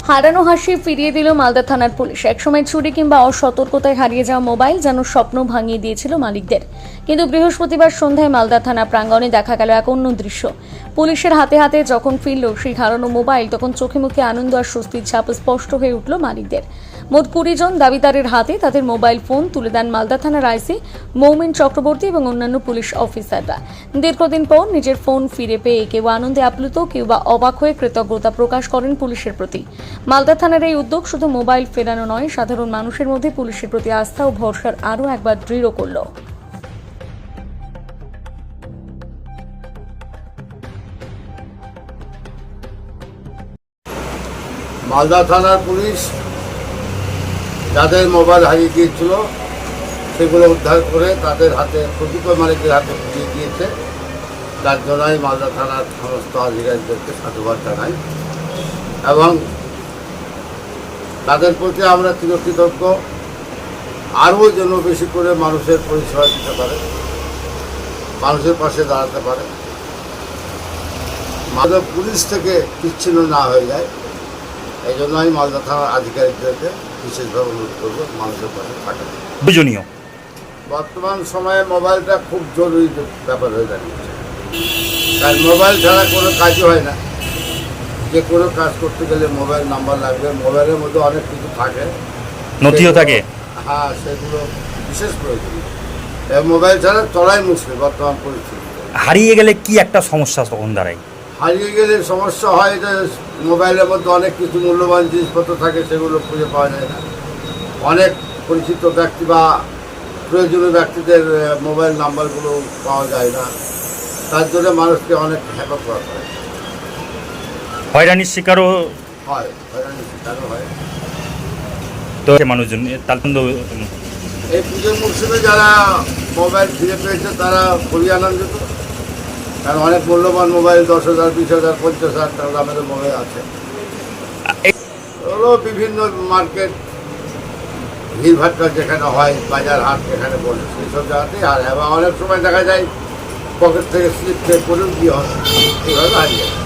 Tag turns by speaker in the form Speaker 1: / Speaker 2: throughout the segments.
Speaker 1: হারানো হাসি ফিরিয়ে দিল মালদা থানার পুলিশ। একসময় চুরি কিংবা অসতর্কতায় হারিয়ে যাওয়া মোবাইল যেন স্বপ্ন ভাঙিয়ে দিয়েছিল মালিকদের। কিন্তু বৃহস্পতিবার সন্ধ্যায় মালদা থানা প্রাঙ্গণে দেখা গেল এক অন্য দৃশ্য। পুলিশের হাতে হাতে যখন ফিরল সেই হারানো মোবাইল, তখন চোখে মুখে আনন্দ আর স্বস্তির ছাপ স্পষ্ট হয়ে উঠল মালিকদের। মোট 20 জন দাবিদারের হাতে তাদের মোবাইল ফোন তুলে দেন মালদা থানার আইসি মৌমিন চক্রবর্তী এবং অন্যান্য পুলিশ অফিসাররা। দীর্ঘদিন পর নিজের ফোন ফিরে পেয়ে কেউ আনন্দে আপ্লুত, কেউ বা অবাক হয়ে কৃতজ্ঞতা প্রকাশ করেন পুলিশের প্রতি। মালদা থানার এই উদ্যোগ শুধু মোবাইল ফেরানো নয়, সাধারণ মানুষের মধ্যে পুলিশের প্রতি আস্থা ও ভরসার আরও একবার দৃঢ় করল।
Speaker 2: মালদা থানার পুলিশ যাদের মোবাইল হারিয়ে গিয়েছিল সেগুলো উদ্ধার করে তাদের হাতে প্রকৃত মালিকের হাতে ফিরিয়ে দিয়েছে। যার জন্যই মালদা থানার সমস্ত আধিকারিকদেরকে সাধুবাদ জানাই এবং তাদের প্রতি আমরা চিরকৃতজ্ঞ। আরও যেন বেশি করে মানুষের পরিষেবা দিতে পারে, মানুষের পাশে দাঁড়াতে পারে, মালদা পুলিশ থেকে বিচ্ছিন্ন না হয়ে যায়। এই জন্য আমি মালদা থানার আধিকারিকদেরকে বিশেষভাবে অনুরোধ করব মানুষের পাশে থাকা
Speaker 3: প্রয়োজনীয়।
Speaker 2: বর্তমান সময়ে মোবাইলটা খুব জরুরি ব্যাপার হয়ে দাঁড়িয়েছে, কারণ মোবাইল ছাড়া কোনো কাজই হয় না। যে কোনো কাজ করতে গেলে মোবাইল নাম্বার লাগবে, মোবাইলের মধ্যে অনেক কিছু থাকে,
Speaker 3: নথিও থাকে।
Speaker 2: হ্যাঁ, সেগুলো বিশেষ প্রয়োজনীয়। মোবাইল ছাড়া চলাই মুশকিল বর্তমান পরিস্থিতি।
Speaker 3: হারিয়ে গেলে কি একটা সমস্যা তখন দাঁড়ায়?
Speaker 2: হারিয়ে গেলে সমস্যা হয় যে মোবাইলের মধ্যে অনেক কিছু মূল্যবান জিনিসপত্র থাকে, সেগুলো খুঁজে পাওয়া যায় না। অনেক পরিচিত ব্যক্তি বা প্রয়োজনীয় ব্যক্তিদের মোবাইল নাম্বারগুলো পাওয়া যায় না। তার জন্য মানুষকে অনেক হ্যাপক করা হয়,
Speaker 3: হয়রানির শিকারও
Speaker 2: হয়, হয়রানির শিকারও হয়।
Speaker 3: তো মানুষজন তার
Speaker 2: এই পুজোর মরশুমে যারা মোবাইল ফিরে পেয়েছে তারা খুবই আনন্দিত, কারণ অনেক মূল্যবান মোবাইল 10,000, 20,000, 50,000 টাকা দামের মোবাইল আছে। ওগুলো বিভিন্ন মার্কেট ভিড়ভাট্টা যেখানে হয়, বাজার হাট যেখানে বলে সেই সব জায়গাতেই হারে। এবং অনেক সময় দেখা যায় পকেট থেকে স্লিপ খেয়ে পড়েও গিয়ে হয়, এইভাবে হারিয়ে যায়।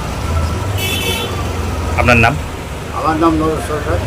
Speaker 3: আপনার নাম?
Speaker 2: আমার নাম নরেশ সরকার।